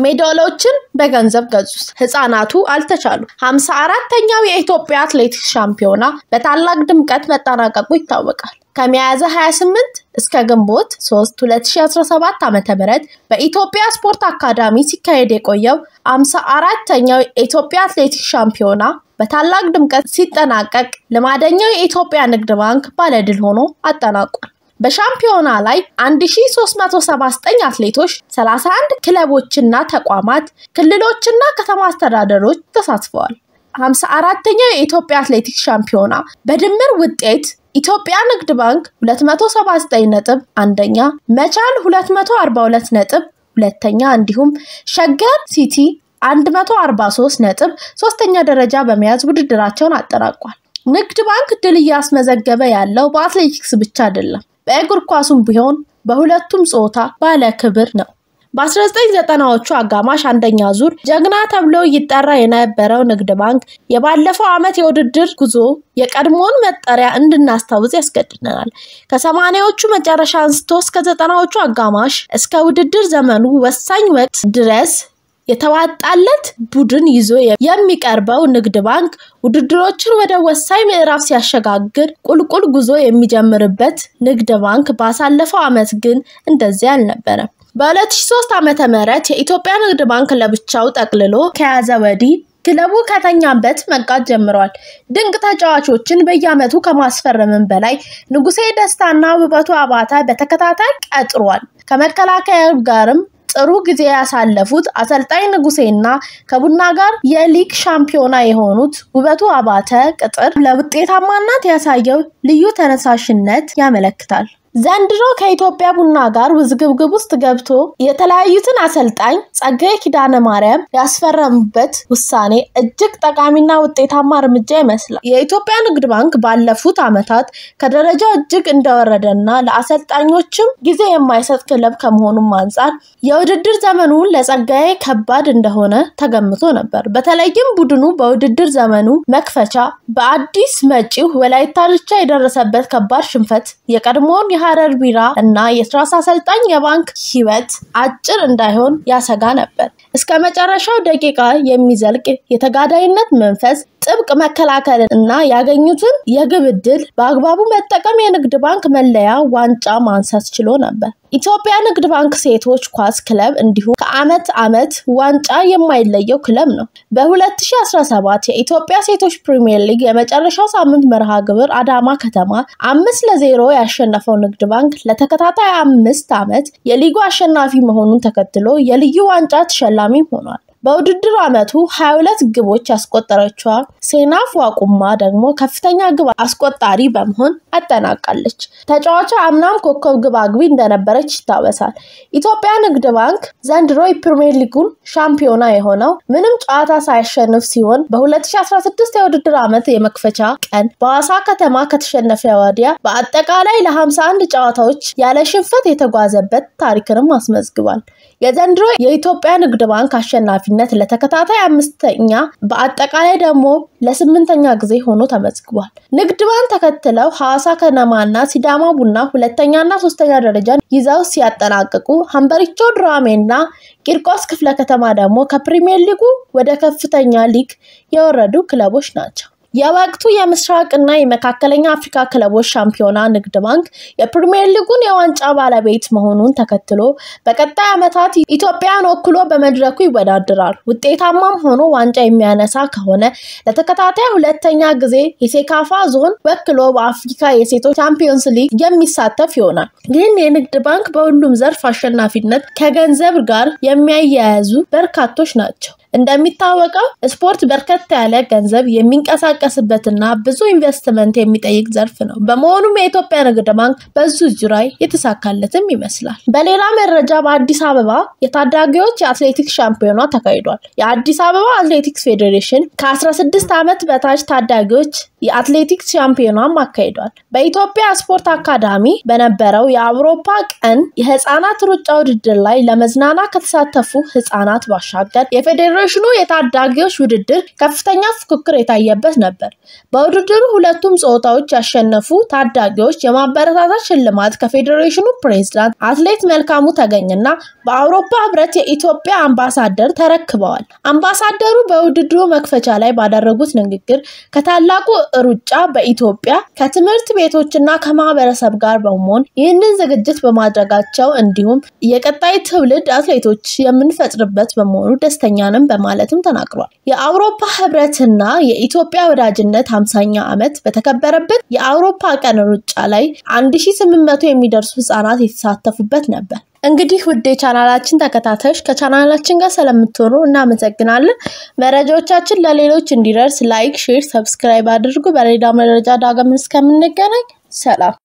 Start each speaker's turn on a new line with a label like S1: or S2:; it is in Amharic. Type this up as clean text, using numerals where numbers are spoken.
S1: ሜዳሊያዎችን በገንዘብ ገዙት ህፃናቱ አልተቻሉ 54ኛው የኢትዮጵያ አትሌቲክስ ሻምፒዮና በታላቅ ድምቀት መጠናቀቁ ይታወቃል ከሚያዝያ 28 እስከ ግንቦት 3 2017 ዓ.ም በኢትዮጵያ ስፖርት አካዳሚ ሲካሄድ የቆየው 54ኛው የኢትዮጵያ አትሌቲክስ ሻምፒዮና በታላቅ ድምቀት ሲጠናቀቅ ለማደኛው የኢትዮጵያ ንግድ ባንክ ባለድል ሆኖ አጠናቋል በሻምፒዮና ላይ 1379 አትሌቶች 31 ክለቦችና ተቋማት ክልሎችና ከተማ አስተዳደሮች ተሳትፈዋል 54ኛው የኢትዮጵያ አትሌቲክስ ሻምፒዮና በድምር ውጤት ኢትዮጵያ ንግድ ባንክ 279 ነጥብ አንደኛ መቻል 242 ነጥብ ሁለተኛ እንዲሁም ሸገር ሲቲ 143 ነጥብ ሶስተኛ ደረጃ በመያዝ ውድድራቸውን አጠናቋል ንግድ ባንክ ድል ያስመዘገበ ያለው በአትሌቲክስ ብቻ አይደለም በእግር ኳሱም ቢሆን በሁለቱም ጾታ ባለ ክብር ነው በ1990ዎቹ አጋማሽ አንደኛ ዙር ጀግና ተብሎ ይጠራ የነበረው ንግድ ባንክ የባለፈው አመት የውድድር ጉዞ የቀድሞውን መጠሪያ እንድናስታውስ ያስገድደናል ከ80ዎቹ መጨረሻ አንስቶ እስከ 90ዎቹ አጋማሽ እስከ ውድድር ዘመኑ ወሳኝ ወቅት ድረስ የተዋጣለት ቡድን ይዞ የሚቀርበው ንግድ ባንክ ውድድሮችን ወደ ወሳኝ ምዕራፍ ሲያሸጋግር ቁልቁል ጉዞ የሚጀምርበት ንግድ ባንክ ባሳለፈው አመት ግን እንደዚህ አልነበረም በ2003 ዓመተ ምህረት የኢትዮጵያ ንግድ ባንክ ለብቻው ጠቅልሎ ከያዘ ወዲህ ክለቡ ከተኛበት መቃት ጀምሯል ድንቅ ተጫዋቾችን በየአመቱ ከማስፈረምን በላይ ንጉሴ ደስታና ውበቱ አባታ በተከታታይ ቀጥሯል ከመከላከያ ጋርም ጥሩ ጊዜ ያሳለፉት አሰልጣኝ ንጉሴና ከቡና ጋር የሊግ ሻምፒዮና የሆኑት ውበቱ አባተ ቅጥር ለውጤታማነት ያሳየው ልዩ ተነሳሽነት ያመለክታል ዘንድሮ ከኢትዮጵያ ቡና ጋር ውዝግብግብ ውስጥ ገብቶ የተለያዩትን አሰልጣኝ ጸጋዬ ኪዳነ ማርያም ያስፈረሙበት ውሳኔ እጅግ ጠቃሚና ውጤታማ እርምጃ ይመስላል የኢትዮጵያ ንግድ ባንክ ባለፉት አመታት ከደረጃው እጅግ እንደወረደና ለአሰልጣኞችም ጊዜ የማይሰጥ ክለብ ከመሆኑም አንፃር የውድድር ዘመኑን ለጸጋዬ ከባድ እንደሆነ ተገምቶ ነበር በተለይም ቡድኑ በውድድር ዘመኑ መክፈቻ በአዲስ መጪው ወላይታ ድቻ የደረሰበት ከባድ ሽንፈት የቀድሞውን የሐረር ቢራ እና የትራስ አሰልጣኝ የባንክ ህይወት አጭር እንዳይሆን ያሰጋ ነበር እስከ መጨረሻው ደቂቃ የሚዘልቅ የተጋዳይነት መንፈስ ጥብቅ መከላከል እና ያገኙትን የግብ ዕድል በአግባቡ መጠቀም የንግድ ባንክ መለያ ዋንጫ ማንሳት ችሎ ነበር ኢትዮጵያ ንግድ ባንክ ሴቶች ኳስ ክለብ እንዲሁ ከአመት አመት ዋንጫ የማይለየው ክለብ ነው በ2017 የኢትዮጵያ ሴቶች ፕሪሚየር ሊግ የመጨረሻው ሳምንት መርሃ ግብር አዳማ ከተማ 5-0 ያሸነፈው ንግድ ባንክ ለተከታታይ 5 አመት የሊጉ አሸናፊ መሆኑን ተከትሎ የልዩ ዋንጫ ተሸላሚ ሆኗል በውድድር አመቱ 22 ግቦች ያስቆጠረችው ሴናፍ ዋቁማ ደግሞ ከፍተኛ ግብ አስቆጣሪ በመሆን አጠናቃለች ተጫዋቿ አምናም ኮከብ ግብ አግቢ እንደነበረች ይታወሳል ኢትዮጵያ ንግድ ባንክ ዘንድሮ የፕሪሚየር ሊጉን ሻምፒዮና የሆነው ምንም ጨዋታ ሳይሸነፍ ሲሆን በ2016 የውድድር አመት የመክፈቻ ቀን በሐዋሳ ከተማ ከተሸነፈ ወዲያ በአጠቃላይ ለ51 ጨዋታዎች ያለ ሽንፈት የተጓዘበት ታሪክንም አስመዝግቧል የዘንድሮ የኢትዮጵያ ንግድ ባንክ አሸናፊነት ለተከታታይ 5ኛ በአጠቃላይ ደግሞ ለ8ኛ ጊዜ ሆኖ ተመዝግቧል ንግድ ባንክ ተከትለው ሐዋሳ ከነማና ሲዳማ ቡና ሁለተኛና ሶስተኛ ደረጃን ይዘው ሲያጠናቅቁ ሀምበሪቾ ድራሜና ቂርቆስ ክፍለ ከተማ ደግሞ ከፕሪሚየር ሊጉ ወደ ከፍተኛ ሊግ የወረዱ ክለቦች ናቸው የወቅቱ የምስራቅና የመካከለኛ አፍሪካ ክለቦች ሻምፒዮና ንግድ ባንክ የፕሪሚየር ሊጉን የዋንጫ ባለቤት መሆኑን ተከትሎ በቀጣይ አመታት ኢትዮጵያን ወክሎ በመድረኩ ይወዳደራል ውጤታማም ሆኖ ዋንጫ የሚያነሳ ከሆነ ለተከታታይ ሁለተኛ ጊዜ የሴካፋ ዞን ወክሎ በአፍሪካ የሴቶች ቻምፒየንስ ሊግ የሚሳተፍ ይሆናል ግን የንግድ ባንክ በሁሉም ዘርፍ አሸናፊነት ከገንዘብ ጋር የሚያያዙ በርካቶች ናቸው እንደሚታወቀው ስፖርት በርከት ያለ ገንዘብ የሚንቀሳቀስበትና ብዙ ኢንቨስትመንት የሚጠይቅ ዘርፍ ነው በመሆኑም የኢትዮጵያ ንግድ ባንክ በዚህ ዙሪያ የተሳካለትም ይመስላል በሌላ መረጃ በአዲስ አበባ የታዳጊዎች የአትሌቲክስ ሻምፒዮና ተካሂዷል የአዲስ አበባ አትሌቲክስ ፌዴሬሽን ከ16 አመት በታች ታዳጊዎች የአትሌቲክስ ሻምፒዮና አካሂዷል በኢትዮጵያ ስፖርት አካዳሚ በነበረው የአውሮፓ ቀን የህፃናት ሩጫ ውድድር ላይ ለመዝናና ከተሳተፉ ህፃናት ባሻገር የፌዴሬሽን የፌዴሬሽኑ የታዳጊዎች ውድድር ከፍተኛ ፉክክር የታየበት ነበር። በውድድሩ ሁለቱም ጾታዎች ያሸነፉ ታዳጊዎች የማበረታታት ሽልማት ከፌዴሬሽኑ ፕሬዝዳንት አትሌት መልካሙ ተገኝና በአውሮፓ ህብረት የኢትዮጵያ አምባሳደር ተረክበዋል። አምባሳደሩ በውድድሩ መክፈቻ ላይ ባደረጉት ንግግር ከታላቁ ሩጫ በኢትዮጵያ ከትምህርት ቤቶችና ከማህበረሰብ ጋር በመሆን ይህንን ዝግጅት በማድረጋቸው እንዲሁም የቀጣይ ትውልድ አትሌቶች የምንፈጥርበት በመሆኑ ደስተኛ ነን በማለትም ተናግሯል። የአውሮፓ ህብረትና የኢትዮጵያ ወዳጅነት 50ኛ ዓመት በተከበረበት የአውሮፓ ቀን ሩጫ ላይ 1800 የሚደርሱ ህጻናት የተሳተፉበት ነበር። እንግዲህ ውድ የቻናላችን ተከታታዮች ከቻናላችን ጋር ስለምትሆኑ እናመሰግናለን። መረጃዎቻችን ለሌሎች እንዲደርስ ላይክ፣ ሼር፣ ሰብስክራይብ አድርጉ። በሌላ መረጃ ዳግም እስከምንገናኝ ሰላም።